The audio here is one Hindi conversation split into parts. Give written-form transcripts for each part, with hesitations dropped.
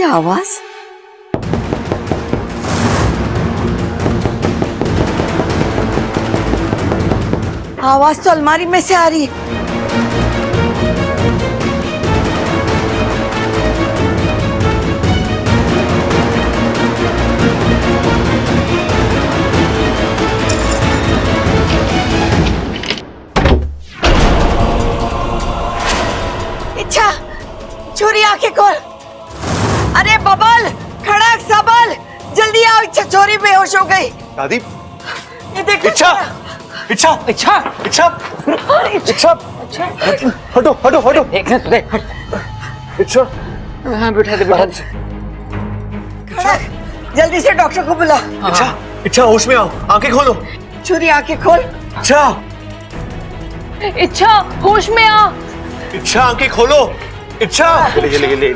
आवाज? आवाज तो अलमारी में से आ रही है। इच्छा, छोरी आंखें खोल। अरे बबल, खड़क, सबल, जल्दी आओ। इच्छा छोरी बेहोश हो गई। दादी, ये देखो। इच्छा, इच्छा, इच्छा, इच्छा, इच्छा, हटो, हटो, हटो। देखना तुझे। इच्छा, हाँ बैठा दे, बैठा दे। खड़क, जल्दी से डॉक्टर को बुला। इच्छा, इच्छा होश में आओ, आंखें खोलो। छोरी आंखें खोल। इच्छा, इच्छा होश में आ। इच्छा आंखें खोलो। इच्छा, ले।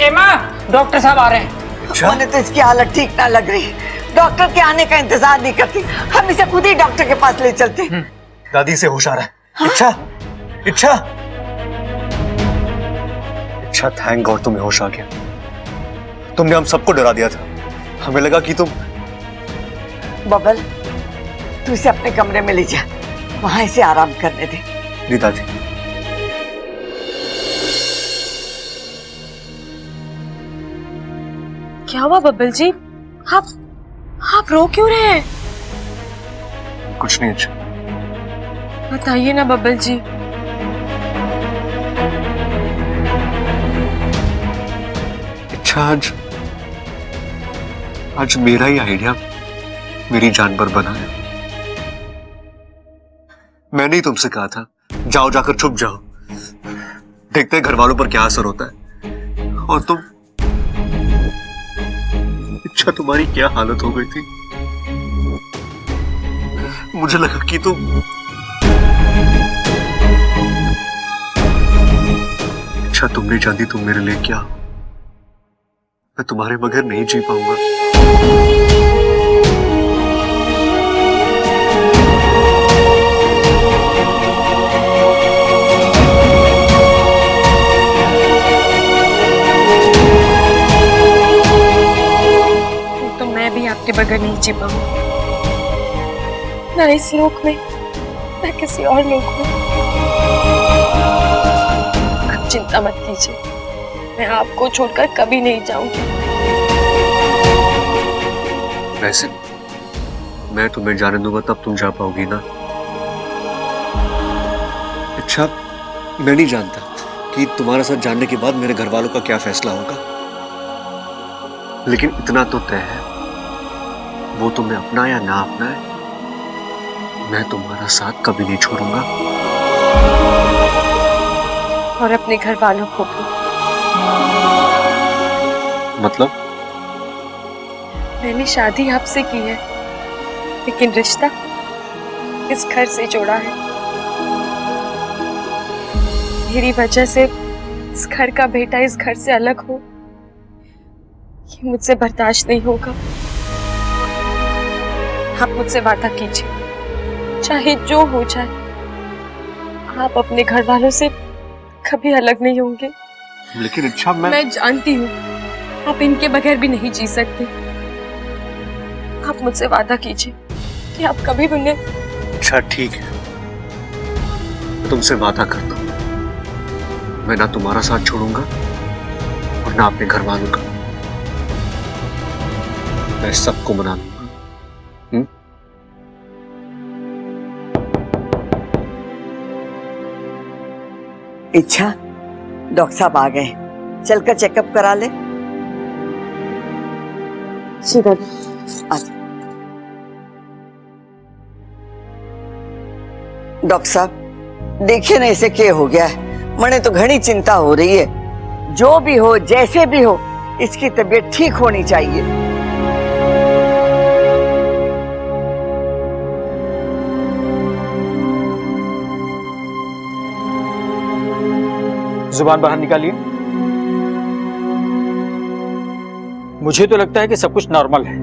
एमा, डॉक्टर साहब आ रहे हैं। इच्छा, मैंने तो इसकी हालत ठीक ना लग रही। डॉक्टर के आने का इंतजार नहीं करती, हम इसे खुद ही डॉक्टर के पास ले चलते। दादी से होश आ रहा है। इच्छा, इच्छा, इच्छा, थैंक गॉड तुम्हें होश आ गया। तुमने हम सबको डरा दिया था। हमें लगा कि तुम। बबल, तू इसे अपने कमरे में ले जा, वहां इसे आराम करने दे। जी दादी। क्या हुआ बब्बल जी? आप रो क्यों रहे हैं? कुछ नहीं अच्छा। बताइए ना बब्बल जी। अच्छा, आज मेरा ही आइडिया मेरी जान पर बना है। मैंने ही तुमसे कहा था जाओ, जाकर छुप जाओ, देखते हैं घर वालों पर क्या असर होता है। और तुम, अच्छा तुम्हारी क्या हालत हो गई थी। मुझे लगा कि तुम। अच्छा तुम नहीं जानती तुम मेरे लिए क्या हो। मैं तुम्हारे बगैर नहीं जी पाऊंगा। तो मैं भी आपके बगैर नहीं जी पाऊंगी, ना इस लोक में ना किसी और लोक में। आप चिंता मत कीजिए, मैं आपको छोड़कर कभी नहीं जाऊंगी। वैसे मैं तुम्हें जाने दूंगा तब तुम जा पाओगी ना। अच्छा, मैं नहीं जानता कि तुम्हारे साथ जानने के बाद मेरे घर वालों का क्या फैसला होगा, लेकिन इतना तो तय है, वो तुम्हें अपना या ना अपना है, मैं तुम्हारा साथ कभी नहीं छोड़ूंगा। और अपने घर वालों को भी। मतलब? मैंने शादी आपसे की है, लेकिन रिश्ता इस घर से जोड़ा है। मेरी वजह से इस घर का बेटा इस घर से अलग हो, ये मुझसे बर्दाश्त नहीं होगा। आप मुझसे वादा कीजिए, चाहे जो हो जाए, आप अपने घर वालों से कभी अलग नहीं होंगे। लेकिन अच्छा मैं जानती हूँ आप इनके बगैर भी नहीं जी सकते। आप मुझसे वादा कीजिए कि आप कभी भी उन्हें। अच्छा ठीक है, मैं तुमसे वादा करता हूं, मैं ना तुम्हारा साथ छोड़ूंगा और ना अपने घर वालों का। मैं सबको मना लूंगा। इच्छा, डॉक्टर साहब आ गए, चलकर चेकअप करा ले। डॉक्टर साहब देखिए ना इसे क्या हो गया है। मने तो घनी चिंता हो रही है। जो भी हो, जैसे भी हो, इसकी तबीयत ठीक होनी चाहिए। जुबान बाहर निकालिए। मुझे तो लगता है कि सब कुछ नॉर्मल है,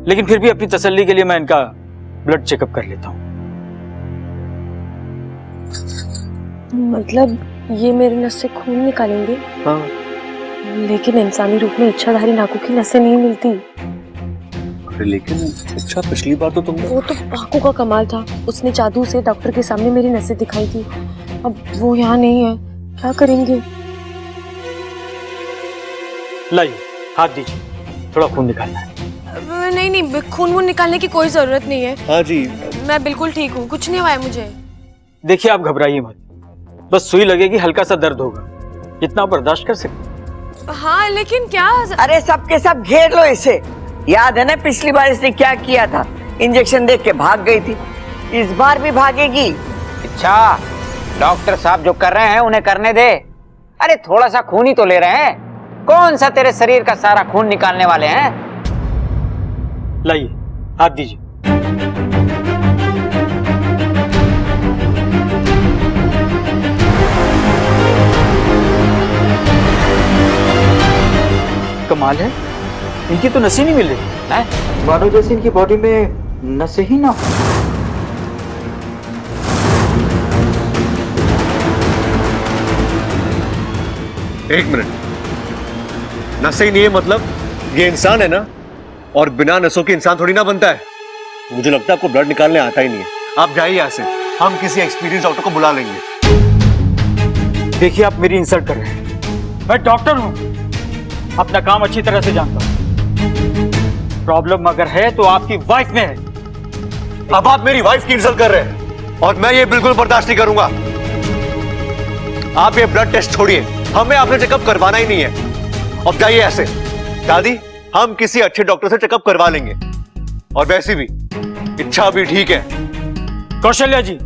लेकिन फिर भी अपनी तसल्ली के लिए मैं इनका ब्लड चेकअप कर लेता हूं। मतलब ये मेरी नस से खून निकालेंगे, हाँ। लेकिन इंसानी रूप में इच्छाधारी नागों की नसें नहीं मिलती। अरे लेकिन अच्छा, पिछली बार तो तुमने वो तो पाकू का कमाल था, उसने जादू से डॉक्टर के सामने मेरी नसें दिखाई थी। अब वो यहाँ नहीं है, क्या करेंगे? लाइए हाथ दीजिए, थोड़ा खून निकालना है। नहीं नहीं, खून वून निकालने की कोई जरूरत नहीं है। हाँ जी, मैं बिल्कुल ठीक हूँ, कुछ नहीं हुआ है मुझे। देखिए आप घबराइए मत, बस सुई लगेगी, हल्का सा दर्द होगा, इतना बर्दाश्त कर सकते। हाँ लेकिन क्या? अरे सबके सब घेर लो इसे। याद है ना पिछली बार इसने क्या किया था? इंजेक्शन देख के भाग गई थी, इस बार भी भागेगी। अच्छा, डॉक्टर साहब जो कर रहे हैं उन्हें करने दे। अरे थोड़ा सा खून ही तो ले रहे हैं, कौन सा तेरे शरीर का सारा खून निकालने वाले हैं? लाइए हाथ दीजिए। कमाल है, इनकी तो नसें नहीं मिल रही हैं? मानो जैसे इनकी बॉडी में नसें ही ना हो। एक मिनट, नसें ही नहीं है मतलब ये इंसान है ना, और बिना नसों के इंसान थोड़ी ना बनता है। मुझे लगता है आपको ब्लड निकालने आता ही नहीं है। आप जाइए यहाँ से, हम किसी एक्सपीरियंस डॉक्टर को बुला लेंगे। देखिए आप मेरी इंसल्ट कर रहे हैं, मैं डॉक्टर हूं, अपना काम अच्छी तरह से जानता हूं। प्रॉब्लम अगर है तो आपकी वाइफ में है। अब आप मेरी वाइफ की इंसल्ट कर रहे हैं और मैं ये बिल्कुल बर्दाश्त नहीं करूंगा। आप ये ब्लड टेस्ट छोड़िए, हमें आपने चेकअप करवाना ही नहीं है। अब जाइए ऐसे। दादी, हम किसी अच्छे डॉक्टर से चेकअप करवा लेंगे, और वैसे भी इच्छा भी ठीक है। कौशल्या जी,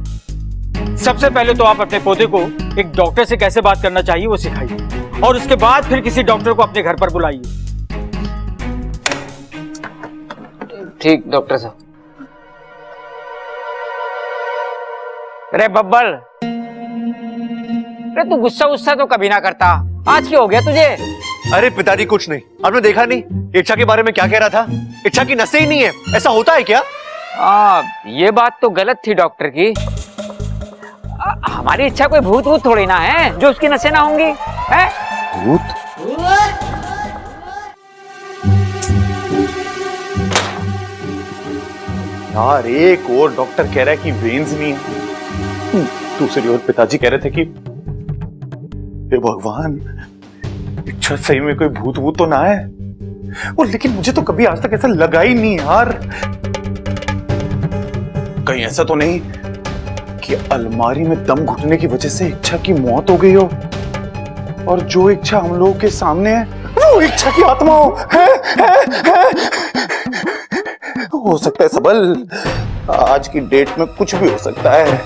सबसे पहले तो आप अपने पोते को एक डॉक्टर से कैसे बात करना चाहिए वो सिखाइए, और उसके बाद फिर किसी डॉक्टर को अपने घर पर बुलाइए। ठीक डॉक्टर साहब। अरे बब्बल, अरे तू गुस्सा गुस्सा तो कभी ना करता, आज क्या हो गया तुझे? अरे पिताजी कुछ नहीं, आपने देखा नहीं इच्छा के बारे में क्या कह रहा था? इच्छा की नसें ही नहीं है, ऐसा होता है क्या? ये बात तो गलत थी डॉक्टर की। हमारी इच्छा कोई भूत भूत थोड़ी ना है जो उसकी नसें ना होंगी, है? भूत? यार एक और डॉक्टर कह रहा है कि वेन्स नहीं है, दूसरी ओर पिताजी कह रहे थे कि हे भगवान, इच्छा सही में कोई भूत भूत तो ना है। और लेकिन मुझे तो कभी आज तक ऐसा लगा ही नहीं यार। कहीं ऐसा तो नहीं कि अलमारी में दम घुटने की वजह से इच्छा की मौत हो गई हो, और जो इच्छा हम लोगों के सामने है वो इच्छा की आत्मा हो। हो सकता है सबल, आज की डेट में कुछ भी हो सकता है।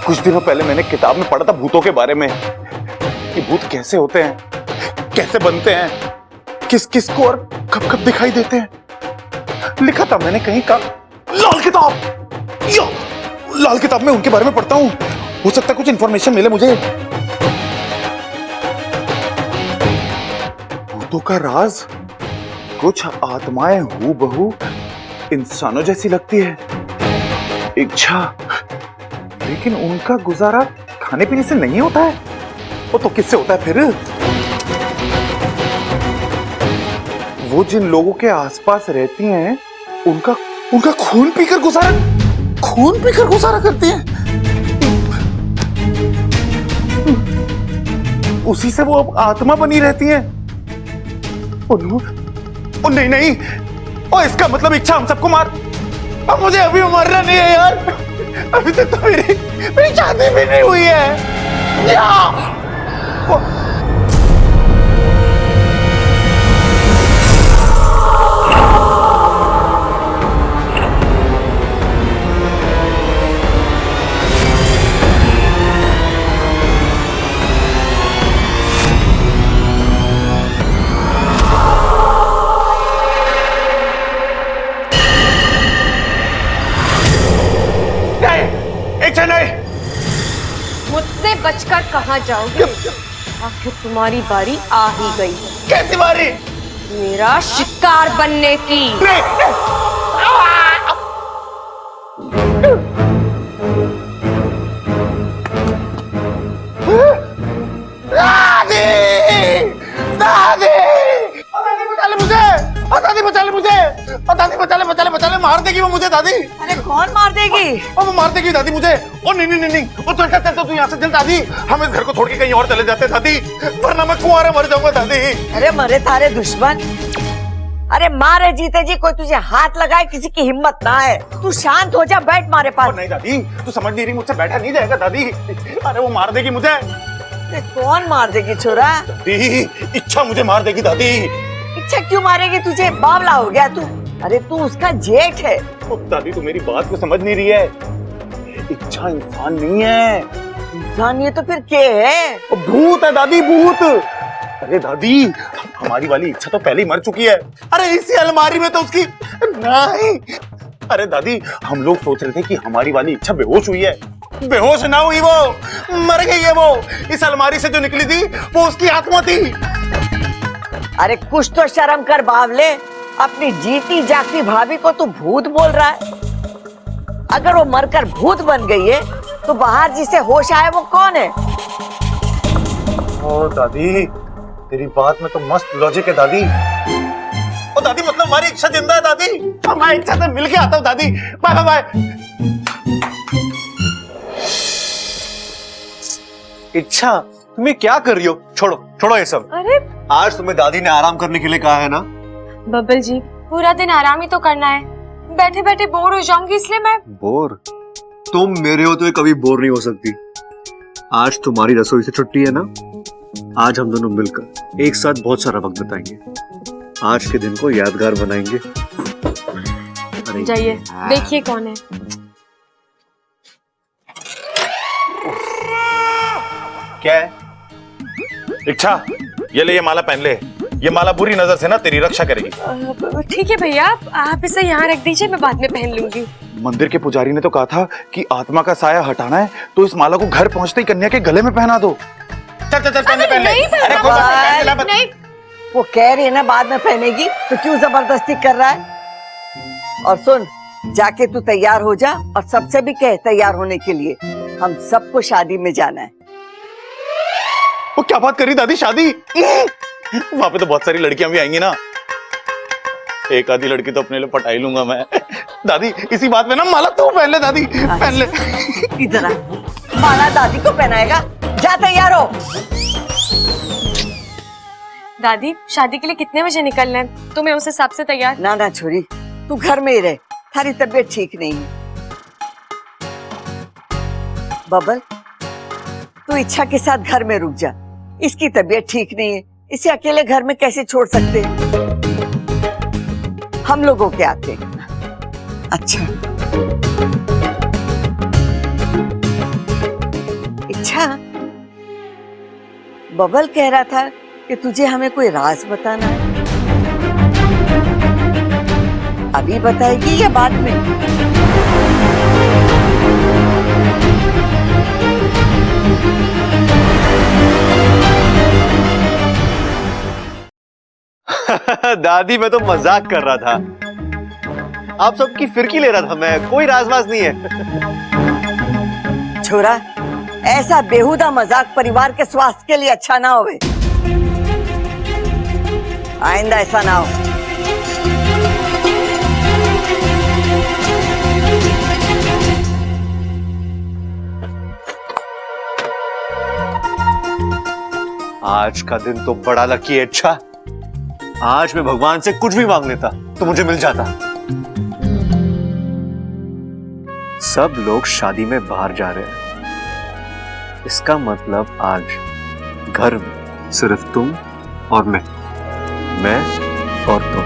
कुछ दिनों पहले मैंने किताब में पढ़ा था भूतों के बारे में, कि भूत कैसे होते हैं, कैसे बनते हैं, किस किस को और कब कब दिखाई देते हैं। लिखा था मैंने कहीं का, लाल किताब, यो लाल किताब में उनके बारे में पढ़ता हूं, हो सकता है कुछ इंफॉर्मेशन मिले मुझे। भूतों का राज, कुछ आत्माएं हूबहू इंसानों जैसी लगती है, इच्छा, लेकिन उनका गुजारा खाने पीने से नहीं होता है। वो तो किससे होता है फिर? वो जिन लोगों के आसपास रहती हैं, उनका खून पीकर गुजारा करती हैं। उसी से वो अब आत्मा बनी रहती हैं। ओ नहीं, और इसका मतलब इच्छा हम सबको मार। अब मुझे अभी मरना नहीं है यार, अभी तक तो मेरी शादी भी नहीं हुई है। नहीं, मुझसे बचकर कहाँ जाओगे? आखिर तुम्हारी बारी आ ही गई। कैसी बारी? मेरा शिकार बनने की। दादी बचा ले, बचा ले, बचा ले, मार देगी वो मुझे दादी। अरे कौन मार देगी? वो मार देगी दादी मुझे। ओ नहीं नहीं नहीं नहीं, वो चल चल चल, तू यहाँ से चल दादी, हम इस घर को छोड़ के कहीं और चले जाते दादी, वरना मैं कुंवारा मर जाऊंगा दादी। अरे मरे तारे दुश्मन, अरे मारे जीते जी कोई तुझे हाथ लगाए किसी की हिम्मत ना है। तू शांत हो जा, बैठ मारे पास। नहीं दादी, तू समझ नहीं रही, मुझसे बैठा नहीं जाएगा दादी। अरे वो मार देगी मुझे। कौन मार देगी छोरा? दादी, इच्छा मुझे मार देगी दादी। इच्छा क्यों मारेगी तुझे? बावला हो गया तू? अरे तू उसका जेठ है। ओ दादी, तू मेरी बात को समझ नहीं रही है। इच्छा इंसान नहीं है। इंसान ये तो फिर क्या है? वो भूत है दादी, भूत। अरे दादी, हमारी वाली इच्छा तो पहले ही मर चुकी है। अरे इसी अलमारी में तो उसकी नहीं। अरे दादी, हम लोग सोच रहे थे कि हमारी वाली इच्छा बेहोश हुई है। बेहोश ना हुई, वो मर गई है। वो इस अलमारी से जो निकली थी वो उसकी आत्मा थी। अरे कुछ तो शर्म कर बावले, अपनी जीती जागती भाभी को तू भूत बोल रहा है। अगर वो मरकर भूत बन गई है तो बाहर जिसे होश आए वो कौन है? ओ दादी, तेरी बात में तो मस्त लॉजिक है दादी। ओ दादी, मतलब हमारी इच्छा जिंदा है दादी। हमारी इच्छा से मिलके आता हूँ दादी। Bye bye bye. इच्छा, तुम्हें क्या कर रही हो? छोड़ो छोड़ो ये सब। अरे आज तुम्हें दादी ने आराम करने के लिए कहा है ना? बब्बल जी, पूरा दिन आराम ही तो करना है, बैठे बैठे बोर हो जाऊंगी इसलिए मैं। बोर? तुम मेरे हो तो ये कभी बोर नहीं हो सकती। आज तुम्हारी रसोई से छुट्टी है ना? आज हम दोनों मिलकर एक साथ बहुत सारा वक्त बिताएंगे। आज के दिन को यादगार बनाएंगे। अरे जाइए, देखिए कौन है। क्या है? इच्छा, ये ले, ये माला पहन ले। ये माला बुरी नजर से ना तेरी रक्षा करेगी। ठीक है भैया, आप इसे यहाँ रख दीजिए, मैं बाद में पहन लूंगी। मंदिर के पुजारी ने तो कहा था कि आत्मा का साया हटाना है तो इस माला को घर पहुंचते ही कन्या के गले में पहना दो। चल चल चल, पहन ले, पहन ले। नहीं अरे पहनना, पहन ले, नहीं। वो कह रही है ना बाद में पहनेगी, तो क्यों जबरदस्ती कर रहा है? और सुन, जाके तू तैयार हो जा और सबसे भी कह तैयार होने के लिए। हम सबको शादी में जाना है। वो क्या बात करी दादी, शादी? वहां पे तो बहुत सारी लड़कियां भी आएंगी ना। एक आधी लड़की तो अपने लिए पटाई लूंगा मैं। दादी, इसी बात में ना माला तू पहन ले दादी, पहन ले। इधर आ, माला दादी को पहनाएगा। जा तैयार हो। दादी, शादी के लिए कितने बजे निकलना है? तो मैं उस हिसाब से तैयार। ना ना छोरी, तू घर में ही रह, थारी तबीयत ठीक नहीं है। बबल, तू इच्छा के साथ घर में रुक जा। इसकी तबीयत ठीक नहीं है, इसे अकेले घर में कैसे छोड़ सकते हैं? हम लोगों के आते हैं। अच्छा इच्छा, बबल कह रहा था कि तुझे हमें कोई राज बताना है। अभी बताएगी या बाद में? दादी, मैं तो मजाक कर रहा था। आप सबकी फिरकी ले रहा था मैं, कोई राजवाज नहीं है। छोरा, ऐसा बेहुदा मजाक परिवार के स्वास्थ्य के लिए अच्छा ना होवे। आइंदा ऐसा ना हो। आज का दिन तो बड़ा लकी है। अच्छा, आज मैं भगवान से कुछ भी मांग लेता तो मुझे मिल जाता। सब लोग शादी में बाहर जा रहे हैं, इसका मतलब आज घर में सिर्फ तुम और मैं और तुम।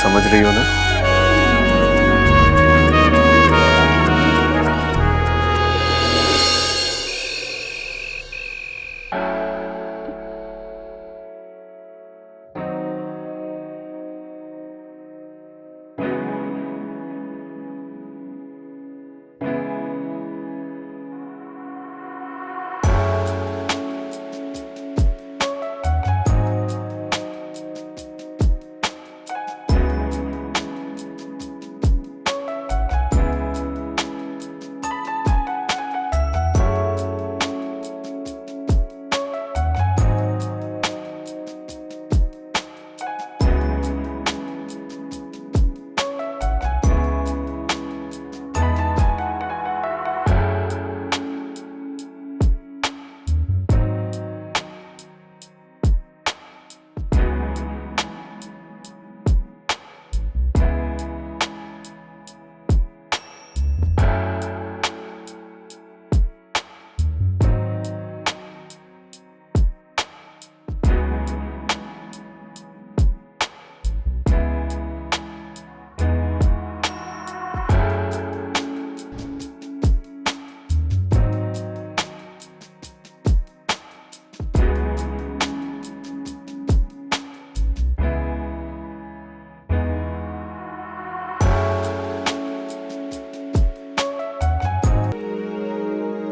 समझ रही हो ना?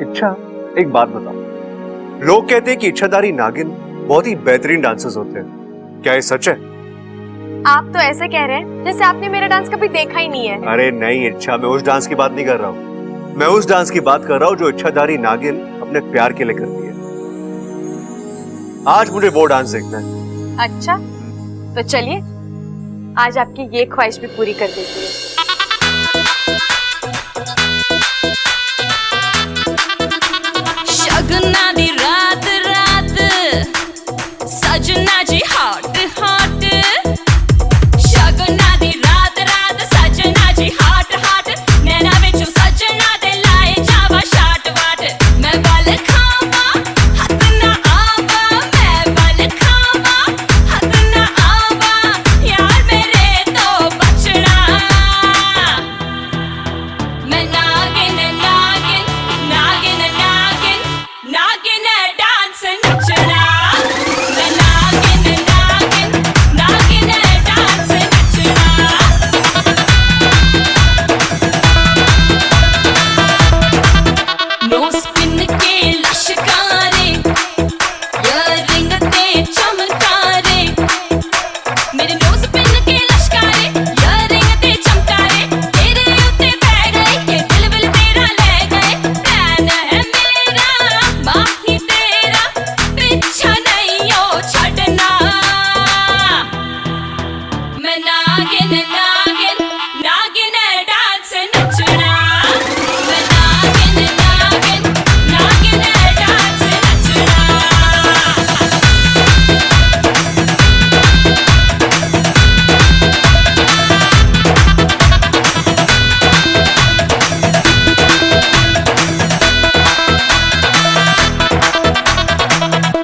इच्छा, एक बात बताओ, लोग कहते हैं कि इच्छाधारी नागिन बहुत ही बेहतरीन डांसर्स होते हैं, क्या ये सच है? आप तो ऐसे कह रहे हैं जैसे आपने मेरा डांस कभी देखा ही नहीं है। अरे नहीं इच्छा, मैं उस डांस की बात नहीं कर रहा हूँ, मैं उस डांस की बात कर रहा हूँ जो इच्छाधारी नागिन अपने प्यार के लिए करती है। आज मुझे वो डांस देखना है। अच्छा, तो चलिए आज आपकी ये ख्वाहिश भी पूरी कर देती है। शगना दी रात रात सजना जी हॉट हॉट, शगना दी रात रात सजना जी हॉट हॉट, नैना विचों सजना दे लाए जावा शाट वाट, मैं बल खावा हथ ना आवा, मैं बल खावा हथ ना आवा, यार मेरे तो बचना, मैं नागिन नागिन नागिन नागिन नागिन डांस नचना, मैं नागिन नागिन नागिन डांस नचना। नो स्पिन के लश्कारे, इयररिंग ते चमकारे, मेरे नो स्पिन के लश्कारे, इयररिंग ते चमकारे, तेरे उत्ते पै गए के दिल विल तेरा ले गए, प्लान है मेरा माही तेरा, पीछा नहीं ओ छड़ना, मैं नागिन नागिन नागिन डांस नचना, मैं नागिन नागिन नागिन डांस नचना।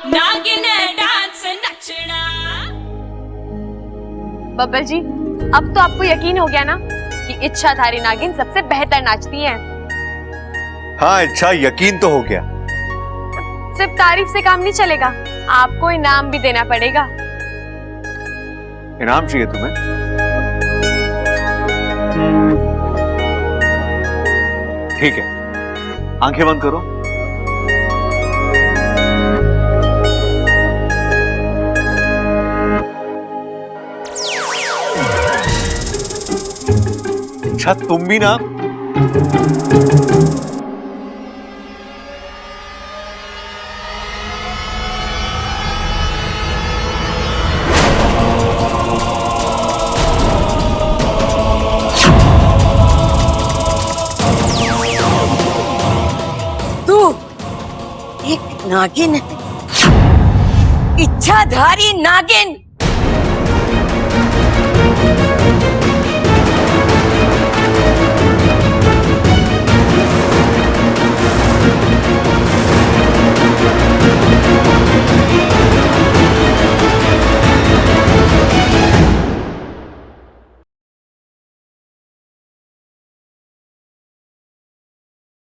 नागिन डांस नचना। बब्बर जी, अब तो आपको यकीन हो गया ना कि इच्छाधारी नागिन सबसे बेहतर नाचती है। हाँ इच्छा, यकीन तो हो गया। सिर्फ तारीफ से काम नहीं चलेगा, आपको इनाम भी देना पड़ेगा। इनाम चाहिए तुम्हें? ठीक है, आंखें बंद करो। अच्छा तुम भी ना, तू एक नागिन, इच्छाधारी नागिन।